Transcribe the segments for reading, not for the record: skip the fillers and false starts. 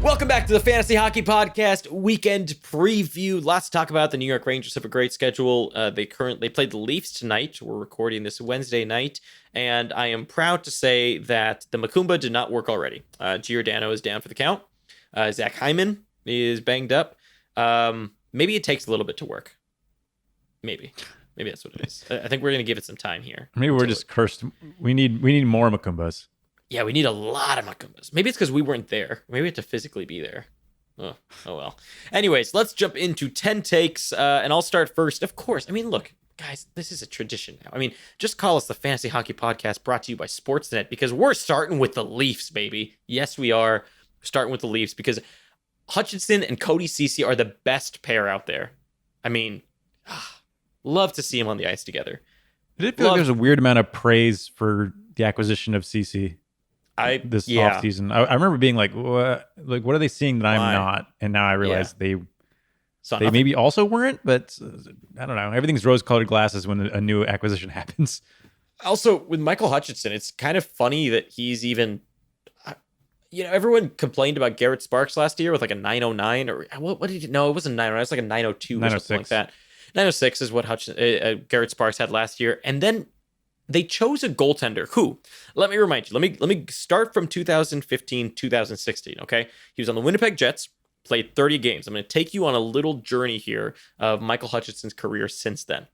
Welcome back to the Fantasy Hockey Podcast weekend preview. Lots to talk about. The New York Rangers have a great schedule. They played the Leafs tonight. We're recording this Wednesday night, and I am proud to say that the Macumba did not work already. Giordano is down for the count. Zach Hyman is banged up. Maybe it takes a little bit to work. Maybe that's what it is. I think we're going to give it some time here. Maybe we're just cursed. We need more Macumbas. Yeah, we need a lot of Macumbas. Maybe it's because we weren't there. Maybe we have to physically be there. Oh well. Anyways, let's jump into 10 takes, and I'll start first. Of course, I mean, look, guys, this is a tradition now. I mean, just call us the Fantasy Hockey Podcast brought to you by Sportsnet because we're starting with the Leafs, baby. Yes, we are starting with the Leafs because Hutchinson and Cody Ceci are the best pair out there. I mean, love to see them on the ice together. I did feel like there's a weird amount of praise for the acquisition of Ceci. This offseason. I remember being like, what are they seeing that I'm not? And now I realize they maybe also weren't, but I don't know. Everything's rose-colored glasses when a new acquisition happens. Also, with Michael Hutchinson, it's kind of funny that he's even, everyone complained about Garrett Sparks last year with like a 909 or what did you know? It wasn't 909, it was like a 902 or something like that. 906 is what Garrett Sparks had last year. And then they chose a goaltender who, let me remind you, let me start from 2015, 2016, okay? He was on the Winnipeg Jets, played 30 games. I'm going to take you on a little journey here of Michael Hutchinson's career since then.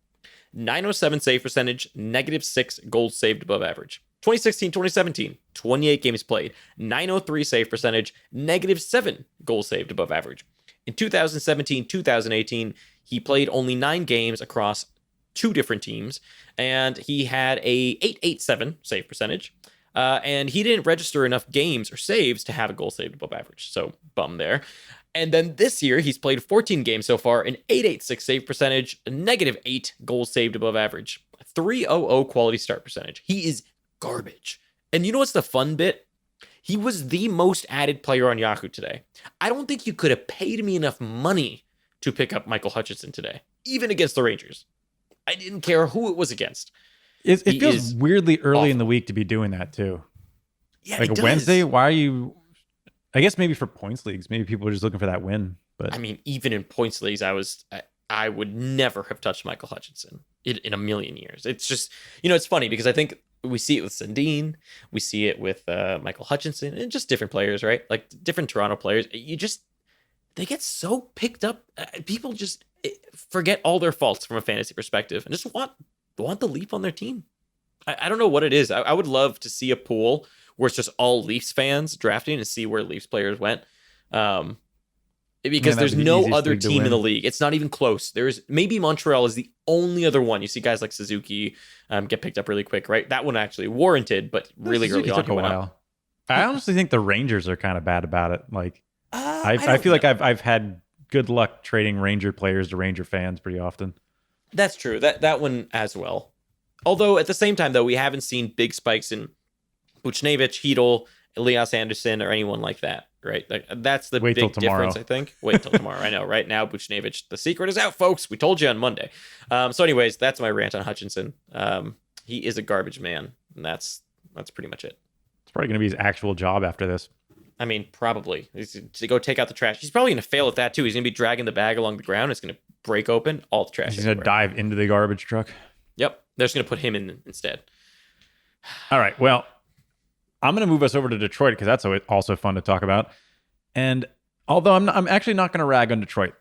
907 save percentage, -6 goals saved above average. 2016, 2017, 28 games played, 903 save percentage, -7 goals saved above average. In 2017, 2018, he played only 9 games across 2 different teams, and he had a 887 save percentage, and he didn't register enough games or saves to have a goal saved above average, so bum there. And then this year, he's played 14 games so far, an 886 save percentage, a -8 goals saved above average, 300 quality start percentage. He is garbage. And you know what's the fun bit? He was the most added player on Yahoo today. I don't think you could have paid me enough money to pick up Michael Hutchinson today, even against the Rangers. I didn't care who it was against. It feels weirdly early in the week to be doing that too. Yeah, like a Wednesday. Why are you? I guess maybe for points leagues, maybe people are just looking for that win. But I mean, even in points leagues, I would never have touched Michael Hutchinson in a million years. It's just, it's funny because I think we see it with Sundin, we see it with Michael Hutchinson, and just different players, right? Like different Toronto players. They get so picked up. People just forget all their faults from a fantasy perspective and just want the Leaf on their team. I don't know what it is. I would love to see a pool where it's just all Leafs fans drafting and see where Leafs players went. Because there's no other team in the league. It's not even close. There's maybe Montreal is the only other one. You see guys like Suzuki get picked up really quick, right? That one actually warranted, but really early on took a while. I honestly think the Rangers are kind of bad about it. Like I feel like I've had good luck trading Ranger players to Ranger fans pretty often. That's true. That one as well. Although at the same time, though, we haven't seen big spikes in Buchnevich, Hedl, Elias Anderson, or anyone like that, right? That's the big difference, I think. Wait till tomorrow. I know. Right now, Buchnevich, the secret is out, folks. We told you on Monday. So anyways, that's my rant on Hutchinson. He is a garbage man, and that's pretty much it. It's probably going to be his actual job after this. I mean, probably. He's to go take out the trash. He's probably going to fail at that, too. He's going to be dragging the bag along the ground. It's going to break open all the trash. He's going to dive into the garbage truck. Yep. They're just going to put him in instead. All right. Well, I'm going to move us over to Detroit because that's also fun to talk about. And although I'm actually not going to rag on Detroit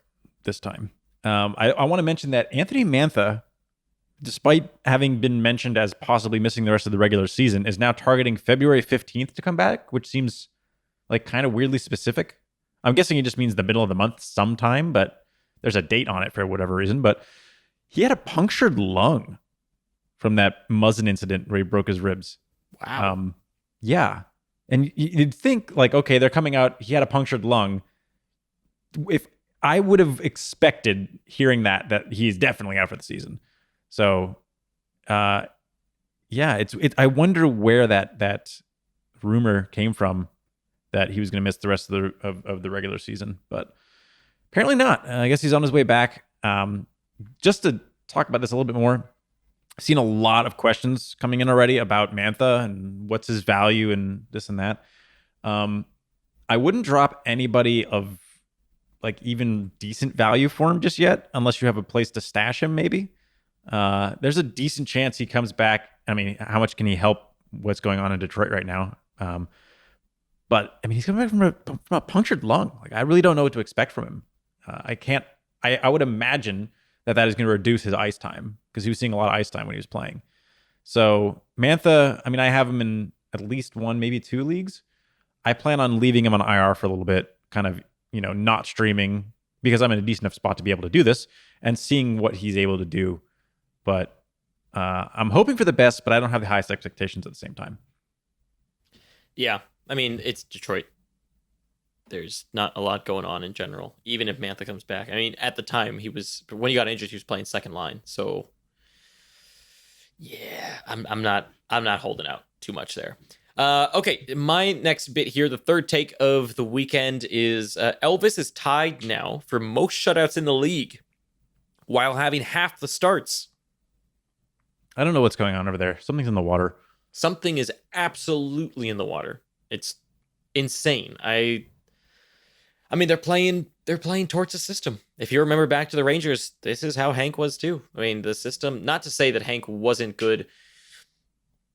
this time, I want to mention that Anthony Mantha, despite having been mentioned as possibly missing the rest of the regular season, is now targeting February 15th to come back, which seems like kind of weirdly specific. I'm guessing it just means the middle of the month sometime, but there's a date on it for whatever reason. But he had a punctured lung from that Muzzin incident where he broke his ribs. Wow. Yeah. And you'd think like, okay, they're coming out. He had a punctured lung. If I would have expected hearing that he's definitely out for the season. So, yeah, I wonder where that rumor came from that he was going to miss the rest of the regular season, but apparently not. I guess he's on his way back. Just to talk about this a little bit more, I've seen a lot of questions coming in already about Mantha and what's his value and this and that. I wouldn't drop anybody of like even decent value for him just yet, unless you have a place to stash him. Maybe there's a decent chance he comes back. I mean, how much can he help what's going on in Detroit right now? But I mean, he's coming back from a punctured lung. Like, I really don't know what to expect from him. I can't. I would imagine that is going to reduce his ice time because he was seeing a lot of ice time when he was playing. So Mantha, I mean, I have him in at least one, maybe two leagues. I plan on leaving him on IR for a little bit, kind of, not streaming because I'm in a decent enough spot to be able to do this and seeing what he's able to do. But I'm hoping for the best, but I don't have the highest expectations at the same time. Yeah. I mean, it's Detroit. There's not a lot going on in general, even if Mantha comes back. I mean, at the time, when he got injured, he was playing second line. So, yeah, I'm not holding out too much there. Okay, my next bit here, the third take of the weekend is Elvis is tied now for most shutouts in the league while having half the starts. I don't know what's going on over there. Something's in the water. Something is absolutely in the water. It's insane. I mean, they're playing Torts' system. If you remember back to the Rangers, this is how Hank was too. I mean, the system, not to say that Hank wasn't good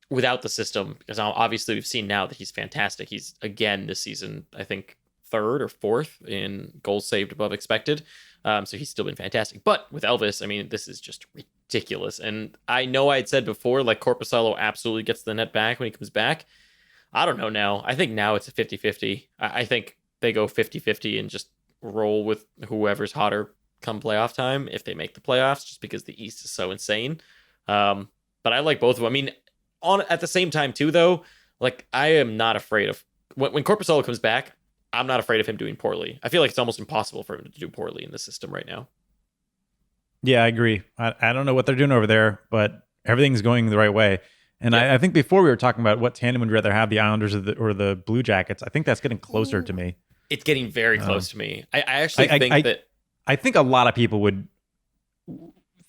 without the system, because obviously we've seen now that he's fantastic. He's, again, this season, I think, third or fourth in goals saved above expected. So he's still been fantastic. But with Elvis, I mean, this is just ridiculous. And I know I had said before, like, Korpisalo absolutely gets the net back when he comes back. I don't know now. I think now it's a 50-50. I think they go 50-50 and just roll with whoever's hotter come playoff time if they make the playoffs, just because the East is so insane. But I like both of them. I mean, at the same time too, though, like, I am not afraid of when Korpisalo comes back. I'm not afraid of him doing poorly. I feel like it's almost impossible for him to do poorly in the system right now. Yeah, I agree. I don't know what they're doing over there, but everything's going the right way. And yeah. I think before we were talking about what tandem would you rather have, the Islanders or the Blue Jackets. I think that's getting closer to me. It's getting very close to me. I actually think that... I think a lot of people would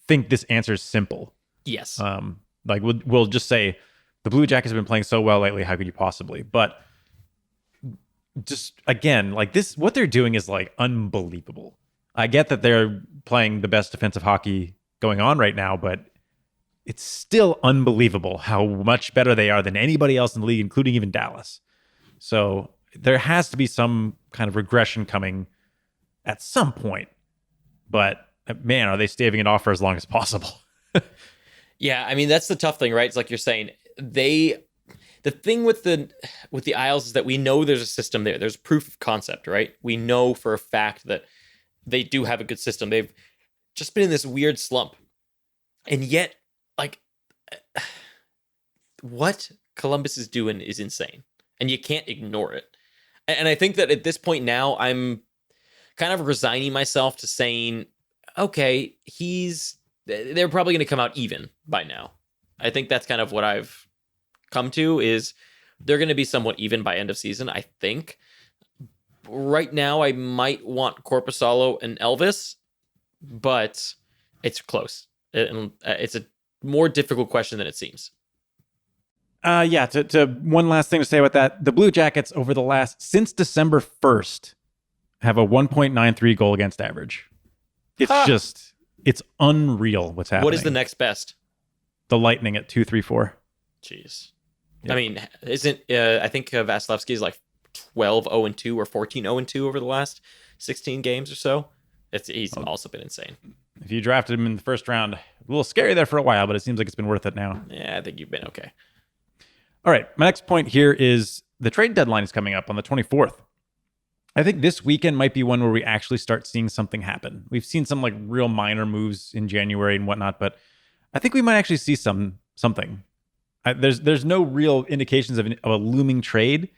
think this answer is simple. Yes. Like, we'll just say, the Blue Jackets have been playing so well lately, how could you possibly? But just, again, like, this, what they're doing is, like, unbelievable. I get that they're playing the best defensive hockey going on right now, but it's still unbelievable how much better they are than anybody else in the league, including even Dallas. So there has to be some kind of regression coming at some point. But, man, are they staving it off for as long as possible? Yeah, I mean, that's the tough thing, right? It's like you're saying, the thing with the Isles is that we know there's a system there. There's proof of concept, right? We know for a fact that they do have a good system. They've just been in this weird slump. And yet, like, what Columbus is doing is insane. And you can't ignore it. And I think that at this point now, I'm kind of resigning myself to saying, okay, they're probably going to come out even by now. I think that's kind of what I've come to, is they're going to be somewhat even by end of season, I think. Right now, I might want Korpisalo and Elvis, but it's close. It's a more difficult question than it seems. Yeah, to one last thing to say about that. The Blue Jackets since December 1st, have a 1.93 goal against average. It's it's unreal what's happening. What is the next best? The Lightning at 2.34. Jeez. Yep. I mean, isn't I think Vasilevsky is like 12-0-2 or 14-0-2 over the last 16 games or so. He's also been insane. If you drafted him in the first round, a little scary there for a while, but it seems like it's been worth it now. Yeah, I think you've been okay. All right, my next point here is the trade deadline is coming up on the 24th. I think this weekend might be one where we actually start seeing something happen. We've seen some like real minor moves in January and whatnot, but I think we might actually see something. There's no real indications of a looming trade,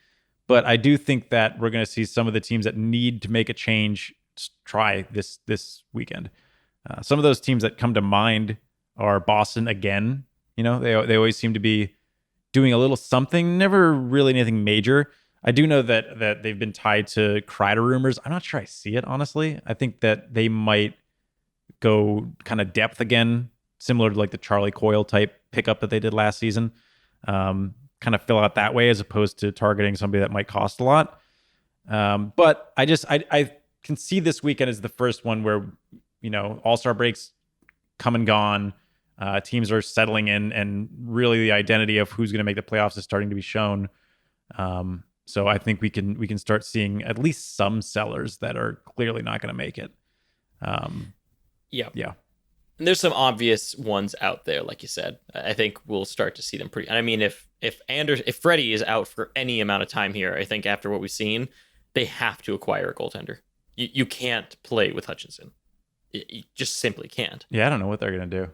but I do think that we're going to see some of the teams that need to make a change try this weekend. Some of those teams that come to mind are Boston again. You know, they always seem to be doing a little something, never really anything major. I do know that they've been tied to Kreider rumors. I'm not sure I see it, honestly. I think that they might go kind of depth again, similar to like the Charlie Coyle type pickup that they did last season. Kind of fill out that way as opposed to targeting somebody that might cost a lot. But I can see this weekend as the first one where, All-Star breaks come and gone. Teams are settling in, and really the identity of who's going to make the playoffs is starting to be shown. So I think we can start seeing at least some sellers that are clearly not going to make it. Yeah. And there's some obvious ones out there, like you said. I think we'll start to see them pretty. I mean, if Freddie is out for any amount of time here, I think after what we've seen, they have to acquire a goaltender. You can't play with Hutchinson. You just simply can't. Yeah, I don't know what they're gonna do.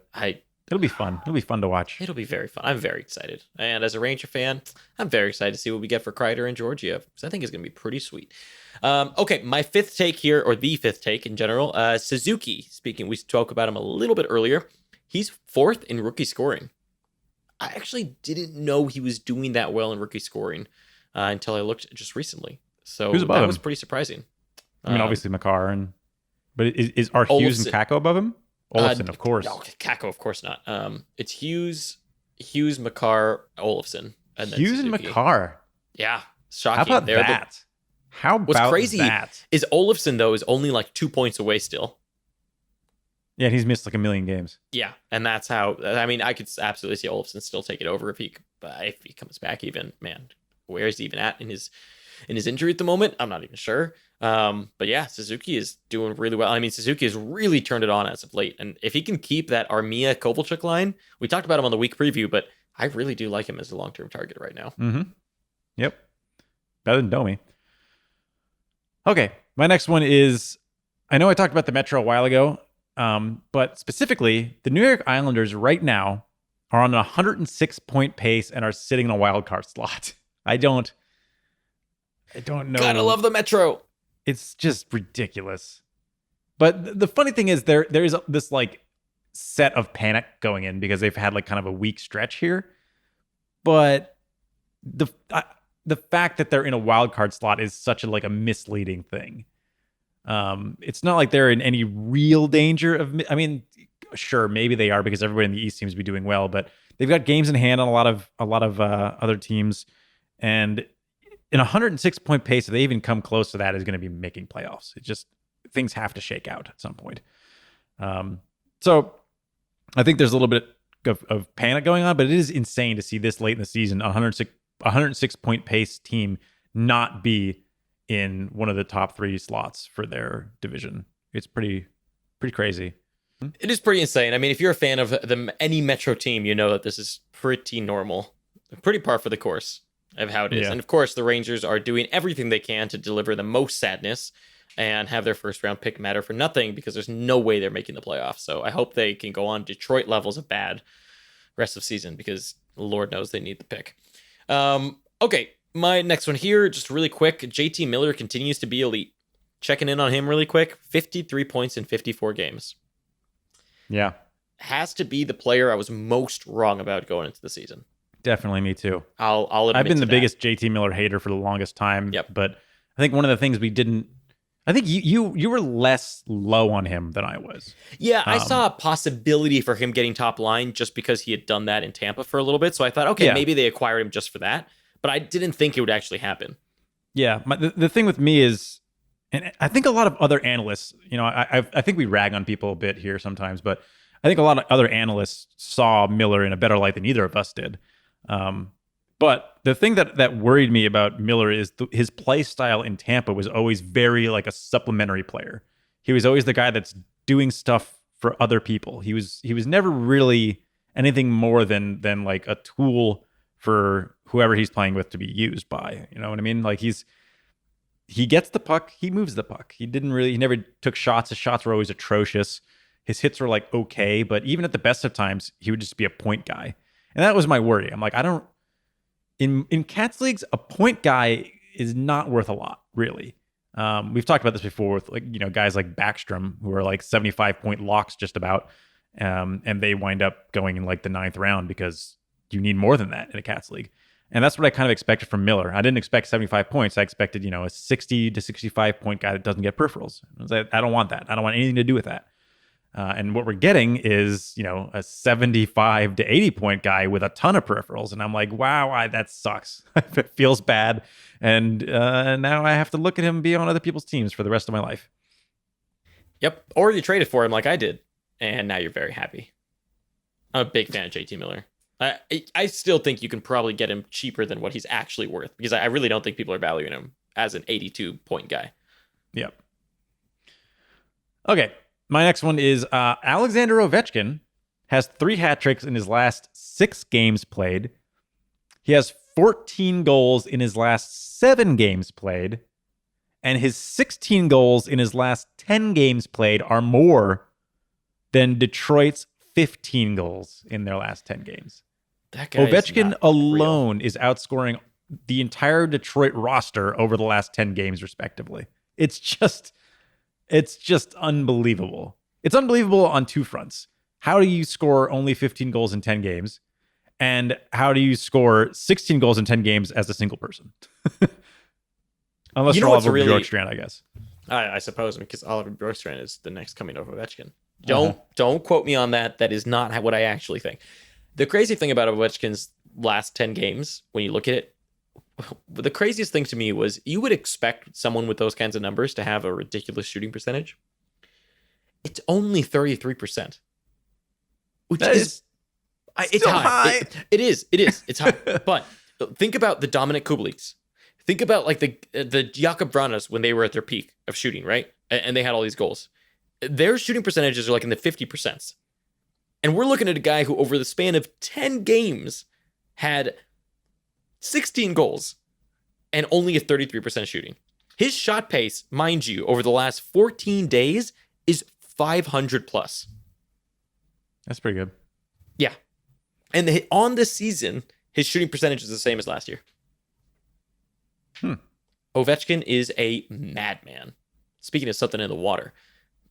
It'll be fun. It'll be fun to watch. It'll be very fun. I'm very excited. And as a Ranger fan, I'm very excited to see what we get for Kreider and Georgiev, because I think it's going to be pretty sweet. Okay, my fifth take here, or the fifth take in general, Suzuki. Speaking, we spoke about him a little bit earlier. He's fourth in rookie scoring. I actually didn't know he was doing that well in rookie scoring until I looked just recently. So that was pretty surprising. I mean, obviously Makar, but are Hughes and Kakko above him? Olofsson, of course. No, Kakko, of course not. It's Hughes, Makar, Olofsson, and then Hughes Suzuki. and Makar. Yeah, shocking. How about that? What's crazy is Olofsson, though, is only like 2 points away still. Yeah, he's missed like a million games. Yeah, and that's how. I mean, I could absolutely see Olofsson still take it over if he comes back. Even, man, where is he even at in his injury at the moment? I'm not even sure. But yeah, Suzuki is doing really well. I mean, Suzuki has really turned it on as of late. And if he can keep that Armia Kovalchuk line, we talked about him on the week preview, but I really do like him as a long-term target right now. Mm-hmm. Yep. Better than Domi. Okay. My next one is, I know I talked about the Metro a while ago, but specifically the New York Islanders right now are on a 106-point pace and are sitting in a wild card slot. I don't know. Gotta love the Metro. It's just ridiculous. But the funny thing is there is this like set of panic going in because they've had like kind of a weak stretch here. But the fact that they're in a wild card slot is such a misleading thing. It's not like they're in any real danger of. I mean, sure, maybe they are because everybody in the East seems to be doing well, but they've got games in hand on a lot of other teams, and in a 106-point pace, if they even come close to that, is going to be making playoffs. It just, things have to shake out at some point. So I think there's a little bit of panic going on, but it is insane to see this late in the season, a 106-point pace team not be in one of the top 3 slots for their division. It's pretty crazy. It is pretty insane. I mean, if you're a fan of any Metro team, you know that this is pretty normal, pretty par for the course of how it is. Yeah. And of course, the Rangers are doing everything they can to deliver the most sadness and have their first round pick matter for nothing because there's no way they're making the playoffs. So I hope they can go on Detroit levels of bad rest of season because Lord knows they need the pick. Okay, my next one here, just really quick. JT Miller continues to be elite. Checking in on him really quick. 53 points in 54 games. Yeah. Has to be the player I was most wrong about going into the season. Definitely me too. I'll admit I've been the that. biggest JT Miller hater for the longest time. Yep. But I think one of the things we didn't, I think you were less low on him than I was. Yeah, I saw a possibility for him getting top line just because he had done that in Tampa for a little bit. So I thought, okay, maybe they acquired him just for that. But I didn't think it would actually happen. Yeah. The thing with me is, and I think a lot of other analysts, I think we rag on people a bit here sometimes, but I think a lot of other analysts saw Miller in a better light than either of us did. But the thing that worried me about Miller is his play style in Tampa was always very like a supplementary player. He was always the guy that's doing stuff for other people. He was never really anything more than like a tool for whoever he's playing with to be used by. You know what I mean? Like he gets the puck, he moves the puck. He never took shots. His shots were always atrocious. His hits were like okay, but even at the best of times, he would just be a point guy. And that was my worry. I'm like, in Cats leagues, a point guy is not worth a lot, really. We've talked about this before with guys like Backstrom who are like 75-point locks just about, and they wind up going in like the 9th round because you need more than that in a Cats league. And that's what I kind of expected from Miller. I didn't expect 75 points. I expected, a 60 to 65 point guy that doesn't get peripherals. I don't want that. I don't want anything to do with that. And what we're getting is, a 75 to 80 point guy with a ton of peripherals. And I'm like, wow, that sucks. It feels bad. And now I have to look at him be on other people's teams for the rest of my life. Yep. Or you traded for him like I did, and now you're very happy. I'm a big fan of JT Miller. I still think you can probably get him cheaper than what he's actually worth, because I really don't think people are valuing him as an 82 point guy. Yep. Okay. My next one is Alexander Ovechkin has 3 hat tricks in his last 6 games played. He has 14 goals in his last 7 games played. And his 16 goals in his last 10 games played are more than Detroit's 15 goals in their last 10 games. That guy Ovechkin alone is outscoring the entire Detroit roster over the last 10 games, respectively. It's just unbelievable. It's unbelievable on 2 fronts. How do you score only 15 goals in 10 games? And how do you score 16 goals in 10 games as a single person? Unless you're Oliver Bjorkstrand, I guess. I suppose, because Oliver Bjorkstrand is the next coming of Ovechkin. Don't quote me on that. That is not what I actually think. The crazy thing about Ovechkin's last 10 games, when you look at it, the craziest thing to me was you would expect someone with those kinds of numbers to have a ridiculous shooting percentage. It's only 33%, which is it's high. It is. It's high. But think about the Dominic Kubelik's. Think about like the Jakob Vranas when they were at their peak of shooting, right? And they had all these goals. Their shooting percentages are like in the 50%. And we're looking at a guy who over the span of 10 games had 16 goals and only a 33% shooting. His shot pace, mind you, over the last 14 days is 500 plus. That's pretty good. Yeah. And on this season, his shooting percentage is the same as last year. Ovechkin is a madman. Speaking of something in the water,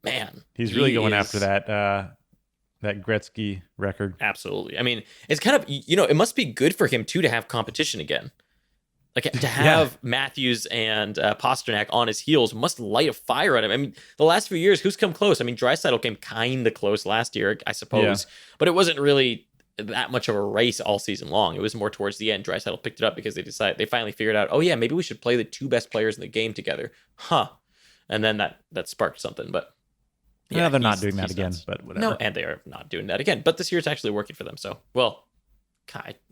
man. He's really going after that Gretzky record. Absolutely. I mean, it's kind of, it must be good for him, too, to have competition again. Like, to have Matthews and Pasternak on his heels must light a fire at him. I mean, the last few years, who's come close? I mean, Draisaitl came kind of close last year, I suppose. Yeah. But it wasn't really that much of a race all season long. It was more towards the end. Draisaitl picked it up because they finally figured out, oh, yeah, maybe we should play the 2 best players in the game together. And then that sparked something. But yeah, they're not doing that again, but whatever. No, and they are not doing that again. But this year it's actually working for them. So, well,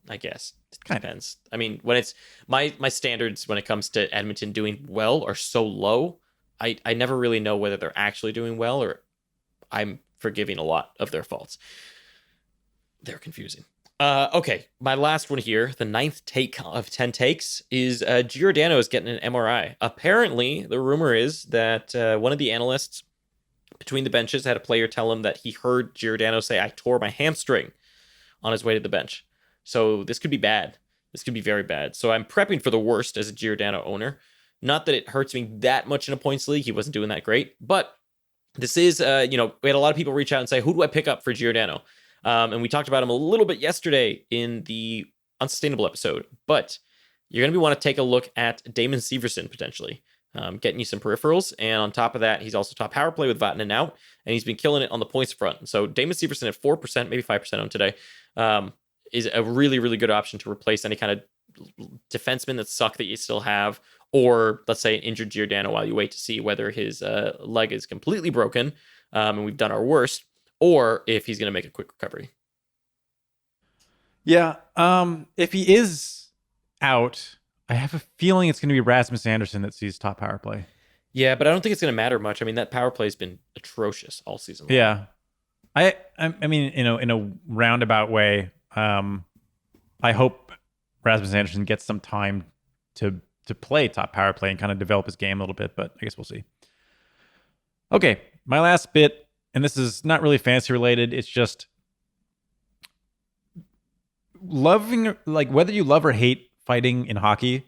I guess it depends. I mean, when it's my standards when it comes to Edmonton doing well are so low, I never really know whether they're actually doing well or I'm forgiving a lot of their faults. They're confusing. Okay, my last one here, the 9th take of 10 takes, is Giordano is getting an MRI. Apparently, the rumor is that one of the analysts between the benches had a player tell him that he heard Giordano say, "I tore my hamstring," on his way to the bench. So this could be bad. This could be very bad. So I'm prepping for the worst as a Giordano owner. Not that it hurts me that much in a points league. He wasn't doing that great. But this is, we had a lot of people reach out and say, who do I pick up for Giordano? And we talked about him a little bit yesterday in the Unsustainable episode. But you're going to want to take a look at Damon Severson potentially. Getting you some peripherals. And on top of that, he's also top power play with Vatanen out. And he's been killing it on the points front. So Damon Severson at 4%, maybe 5% on today, is a really, really good option to replace any kind of defenseman that suck that you still have. Or let's say an injured Giordano while you wait to see whether his leg is completely broken. And we've done our worst. Or if he's going to make a quick recovery. Yeah. If he is out, I have a feeling it's going to be Rasmus Andersson that sees top power play. Yeah, but I don't think it's going to matter much. I mean, that power play has been atrocious all season long. Yeah. I mean, in a roundabout way, I hope Rasmus Andersson gets some time to play top power play and kind of develop his game a little bit, but I guess we'll see. Okay, my last bit, and this is not really fantasy related. It's just loving, like whether you love or hate fighting in hockey,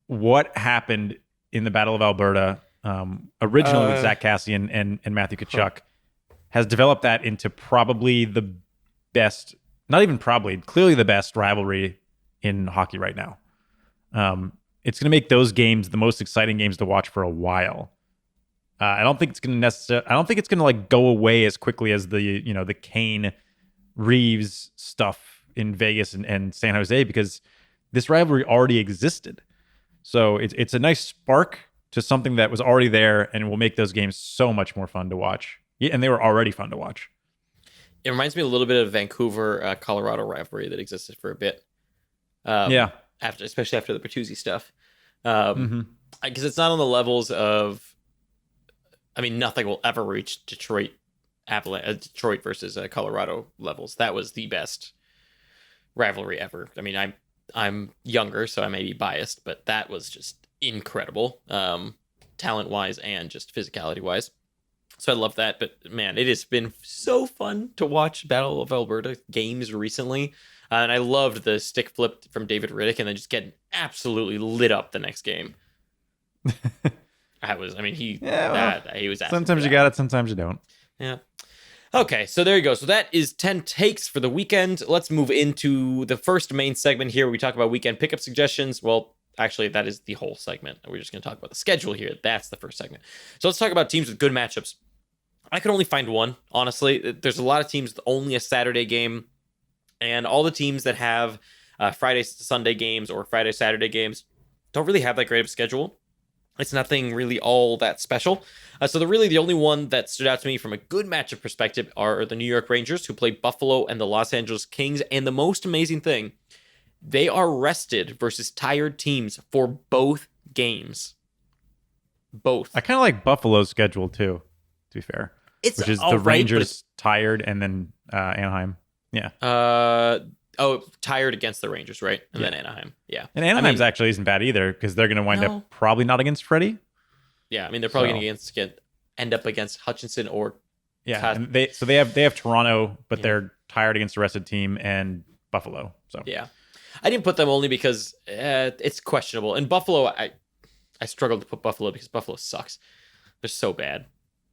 what happened in the Battle of Alberta, originally with Zach Cassian and Matthew Tkachuk, has developed that into probably the best, not even probably, clearly the best rivalry in hockey right now. It's going to make those games the most exciting games to watch for a while. I don't think it's going to necessarily. I don't think it's going to like go away as quickly as the Kane Reeves stuff in Vegas and San Jose, because this rivalry already existed. So it's a nice spark to something that was already there, and will make those games so much more fun to watch. Yeah, and they were already fun to watch. It reminds me a little bit of Vancouver, Colorado rivalry that existed for a bit. Especially after the Bertuzzi stuff. Because it's not on the levels of, I mean, nothing will ever reach Detroit versus Colorado levels. That was the best rivalry ever. I mean, I'm younger, so I may be biased, but that was just incredible, talent wise and just physicality wise. So I love that. But man, it has been so fun to watch Battle of Alberta games recently. And I loved the stick flip from David Riddick and then just getting absolutely lit up the next game. He was sometimes you got it, sometimes you don't. Yeah. Okay, so there you go. So that is 10 takes for the weekend. Let's move into the first main segment here where we talk about weekend pickup suggestions. Well, actually, that is the whole segment. We're just going to talk about the schedule here. That's the first segment. So let's talk about teams with good matchups. I could only find one, honestly. There's a lot of teams with only a Saturday game, and all the teams that have Friday to Sunday games or Friday Saturday games don't really have that great of a schedule. It's nothing really all that special. So the only one that stood out to me from a good matchup perspective are the New York Rangers, who play Buffalo and the Los Angeles Kings. And the most amazing thing, they are rested versus tired teams for both games. Both. I kind of like Buffalo's schedule too, to be fair. Which is the Rangers tired and then Anaheim. Yeah. Tired against the Rangers, right? And then Anaheim. Yeah. And Anaheim's actually isn't bad either, because they're going to wind up probably not against Freddie. Yeah, I mean, they're probably going to end up against Hutchinson or... Yeah, and they have Toronto, but they're tired against the rest of the team, and Buffalo. So yeah. I didn't put them only because it's questionable. And Buffalo, I struggled to put Buffalo because Buffalo sucks. They're so bad.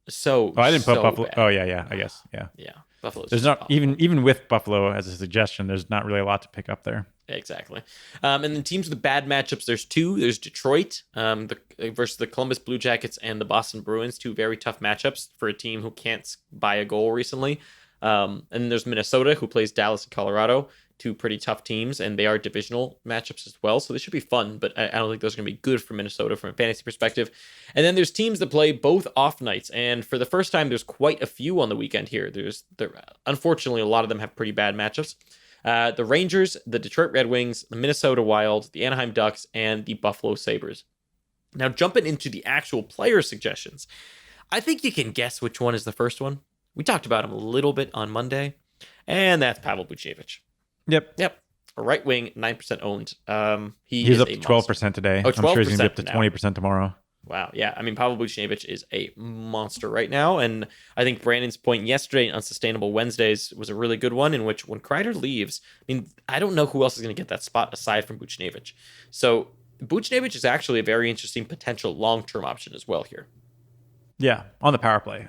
I didn't put Buffalo. Bad. Oh yeah, I guess. Yeah. Buffalo's there's not even with Buffalo as a suggestion, there's not really a lot to pick up there. Exactly. And then teams with bad matchups, there's two. There's Detroit versus the Columbus Blue Jackets and the Boston Bruins, two very tough matchups for a team who can't buy a goal recently. And then there's Minnesota, who plays Dallas and Colorado, two pretty tough teams, and they are divisional matchups as well. So they should be fun, but I don't think those are going to be good for Minnesota from a fantasy perspective. And then there's teams that play both off nights, and for the first time, there's quite a few on the weekend here. Unfortunately, a lot of them have pretty bad matchups. The Rangers, the Detroit Red Wings, the Minnesota Wild, the Anaheim Ducks, and the Buffalo Sabres. Now, jumping into the actual player suggestions, I think you can guess which one is the first one. We talked about him a little bit on Monday, and that's Pavel Buchnevich. Yep. A right wing, 9% owned. He's up to 12% today. I'm sure he's going to be up to 20% tomorrow. Wow. Yeah. I mean, Pavel Buchnevich is a monster right now. And I think Brandon's point yesterday in Unsustainable Wednesdays was a really good one, in which when Kreider leaves, I mean, I don't know who else is going to get that spot aside from Buchnevich. So Buchnevich is actually a very interesting potential long-term option as well here. Yeah. On the power play.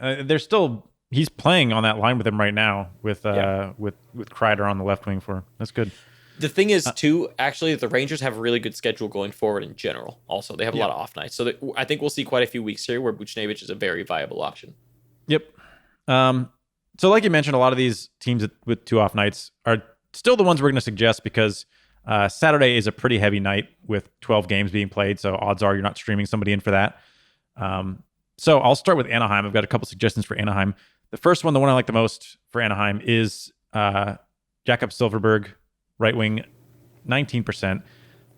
He's playing on that line with him right now with Kreider on the left wing for. That's good. The thing is, too, actually, the Rangers have a really good schedule going forward in general. Also, they have a lot of off nights. So I think we'll see quite a few weeks here where Buchnevich is a very viable option. Yep. So like you mentioned, a lot of these teams with two off nights are still the ones we're going to suggest because Saturday is a pretty heavy night with 12 games being played. So odds are you're not streaming somebody in for that. So I'll start with Anaheim. I've got a couple suggestions for Anaheim. The first one, the one I like the most for Anaheim, is Jakob Silfverberg, right wing, 19%.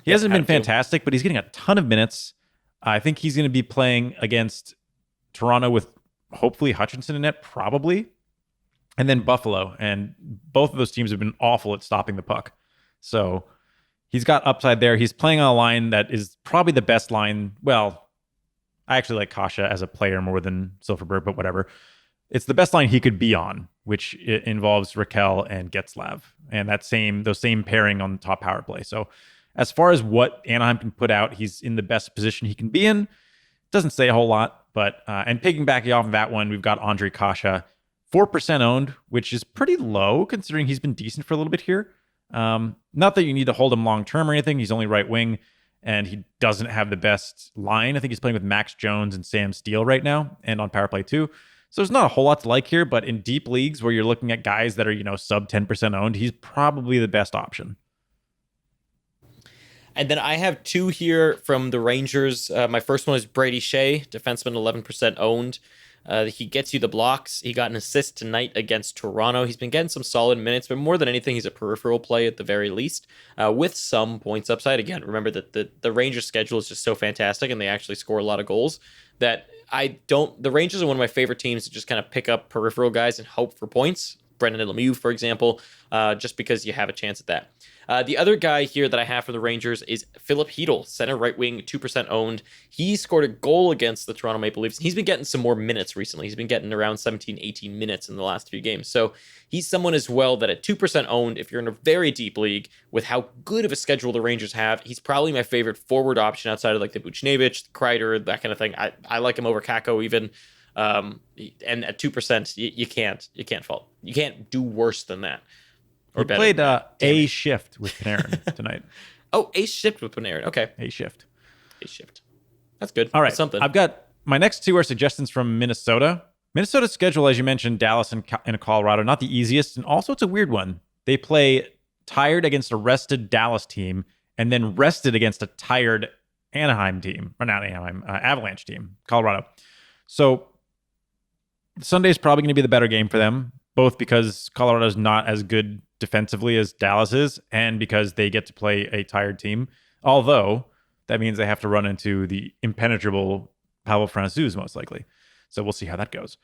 He hasn't been fantastic, but he's getting a ton of minutes. I think he's going to be playing against Toronto with hopefully Hutchinson in net, probably, and then Buffalo. And both of those teams have been awful at stopping the puck. So he's got upside there. He's playing on a line that is probably the best line. Well, I actually like Kasha as a player more than Silfverberg, but whatever. It's the best line he could be on, which involves Raquel and Getzlav, and those same pairing on the top power play. So as far as what Anaheim can put out, he's in the best position he can be in. Doesn't say a whole lot, but and piggybacking off of that one, we've got Andre Kasha, 4% owned, which is pretty low considering he's been decent for a little bit here. Not that you need to hold him long term or anything. He's only right wing, and he doesn't have the best line. I think he's playing with Max Jones and Sam Steele right now, and on power play too. So there's not a whole lot to like here, but in deep leagues where you're looking at guys that are, sub 10% owned, he's probably the best option. And then I have two here from the Rangers. My first one is Brady Shea, defenseman, 11% owned. He gets you the blocks. He got an assist tonight against Toronto. He's been getting some solid minutes, but more than anything, he's a peripheral play at the very least, with some points upside. Again, remember that the Rangers schedule is just so fantastic, and they actually score a lot of goals that the Rangers are one of my favorite teams to just kind of pick up peripheral guys and hope for points. Brendan Lemieux, for example, just because you have a chance at that. The other guy here that I have for the Rangers is Philip Hedl, center right wing, 2% owned. He scored a goal against the Toronto Maple Leafs. He's been getting some more minutes recently. He's been getting around 17, 18 minutes in the last few games. So he's someone as well that at 2% owned, if you're in a very deep league with how good of a schedule the Rangers have, he's probably my favorite forward option outside of like the Buchnevich, the Kreider, that kind of thing. I like him over Kako even. And at 2%, you can't fault. You can't do worse than that. Or better. Played a shift with Panarin tonight. Oh, a shift with Panarin. Okay. A shift. That's good. All right. That's something. I've got my next two are suggestions from Minnesota. Minnesota's schedule, as you mentioned, Dallas and Colorado, not the easiest. And also it's a weird one. They play tired against a rested Dallas team and then rested against a tired Anaheim team. Or not Anaheim, Avalanche team, Colorado. So Sunday's probably going to be the better game for them, both because Colorado's not as good defensively as Dallas is, and because they get to play a tired team. Although that means they have to run into the impenetrable Pavel Francouz most likely. So we'll see how that goes.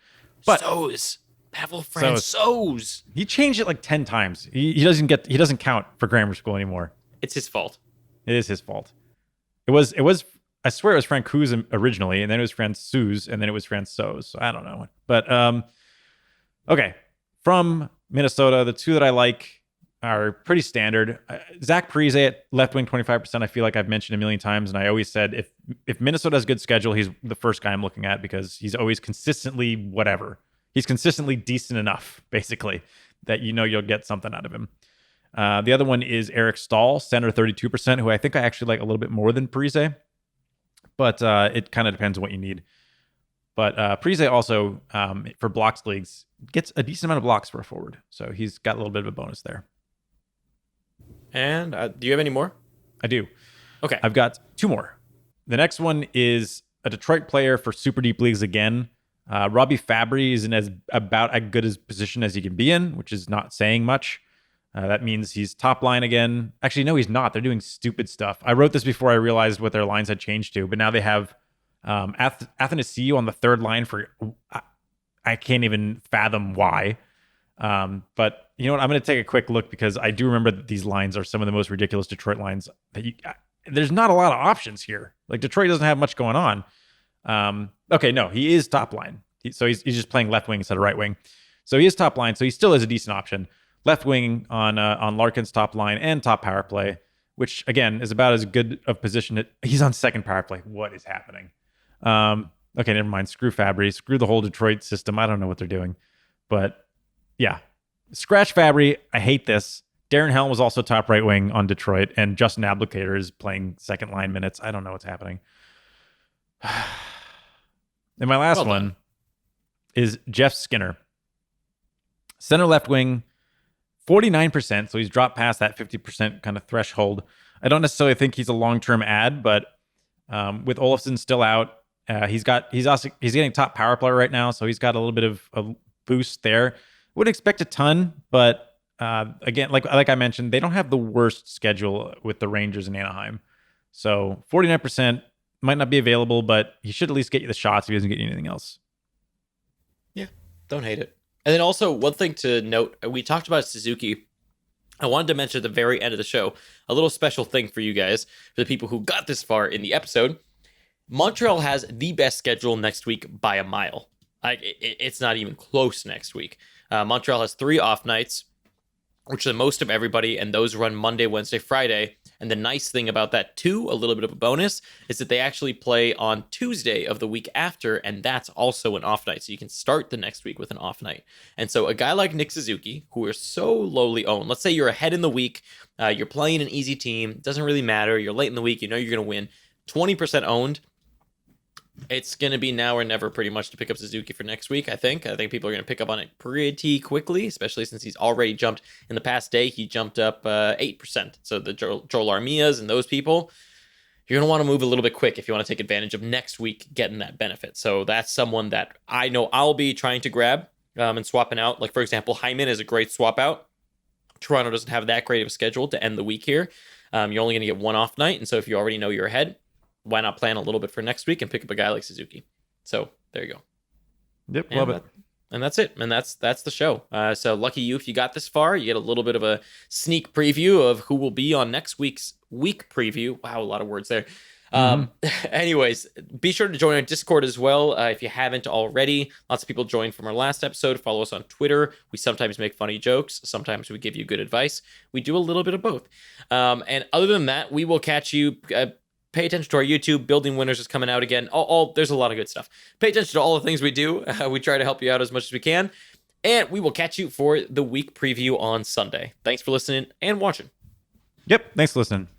But Pavel Francouz. He changed it like 10 times. He doesn't count for grammar school anymore. It's his fault. It is his fault. It was I swear it was Francouz originally, and then it was Francouz, and then it was Francouz. So I don't know. But okay. From Minnesota, the two that I like are pretty standard. Zach Parise at left wing, 25%. I feel like I've mentioned a million times, and I always said if Minnesota has a good schedule, he's the first guy I'm looking at because he's always consistently whatever. He's consistently decent enough, basically, that you'll get something out of him. The other one is Eric Stahl, center, 32%, who I think I actually like a little bit more than Parise, but it kind of depends on what you need. But Parise also, for blocks leagues, gets a decent amount of blocks for a forward. So he's got a little bit of a bonus there. And do you have any more? I do. Okay. I've got two more. The next one is a Detroit player for super deep leagues again. Robbie Fabry is in about as good a position as he can be in, which is not saying much. That means he's top line again. Actually, no, he's not. They're doing stupid stuff. I wrote this before I realized what their lines had changed to, but now they have Athanasiou on the third line for I can't even fathom why. But you know what? I'm going to take a quick look because I do remember that these lines are some of the most ridiculous Detroit lines that there's not a lot of options here. Like Detroit doesn't have much going on. Okay, no, he is top line. So he's just playing left wing instead of right wing. So he is top line. So he still is a decent option. Left wing on Larkin's top line and top power play, which again is about as good of position. He's on second power play. What is happening? Okay, never mind. Screw Fabry. Screw the whole Detroit system. I don't know what they're doing. But yeah, scratch Fabry. I hate this. Darren Helm was also top right wing on Detroit, and Justin Abdelkader is playing second line minutes. I don't know what's happening. And my last one is Jeff Skinner. Center left wing, 49%. So he's dropped past that 50% kind of threshold. I don't necessarily think he's a long-term ad, but with Olofsson still out, he's getting top power play right now, so he's got a little bit of a boost there. Wouldn't expect a ton, but again, like I mentioned, they don't have the worst schedule with the Rangers in Anaheim. So 49% might not be available, but he should at least get you the shots if he doesn't get you anything else. Yeah, don't hate it. And then also one thing to note, we talked about Suzuki. I wanted to mention at the very end of the show, a little special thing for you guys, for the people who got this far in the episode. Montreal has the best schedule next week by a mile. It's not even close next week. Montreal has 3 off nights, which are the most of everybody, and those run Monday, Wednesday, Friday. And the nice thing about that too, a little bit of a bonus, is that they actually play on Tuesday of the week after, and that's also an off night. So you can start the next week with an off night. And so a guy like Nick Suzuki, who are so lowly owned, let's say you're ahead in the week, you're playing an easy team, doesn't really matter, you're late in the week, you know you're going to win, 20% owned. It's going to be now or never pretty much to pick up Suzuki for next week, I think. I think people are going to pick up on it pretty quickly, especially since he's already jumped. In the past day, he jumped up 8%. So the Joel Armias and those people, you're going to want to move a little bit quick if you want to take advantage of next week getting that benefit. So that's someone that I know I'll be trying to grab and swapping out. Like, for example, Hyman is a great swap out. Toronto doesn't have that great of a schedule to end the week here. You're only going to get one off night. And so if you already know you're ahead, why not plan a little bit for next week and pick up a guy like Suzuki? So there you go. Yep, love it. And that's it. And that's the show. So lucky you if you got this far. You get a little bit of a sneak preview of who will be on next week's week preview. Wow, a lot of words there. Anyways, be sure to join our Discord as well if you haven't already. Lots of people joined from our last episode. Follow us on Twitter. We sometimes make funny jokes. Sometimes we give you good advice. We do a little bit of both. And other than that, we will catch you. Pay attention to our YouTube. Building Winners is coming out again. There's a lot of good stuff. Pay attention to all the things we do. We try to help you out as much as we can. And we will catch you for the week preview on Sunday. Thanks for listening and watching. Yep, thanks for listening.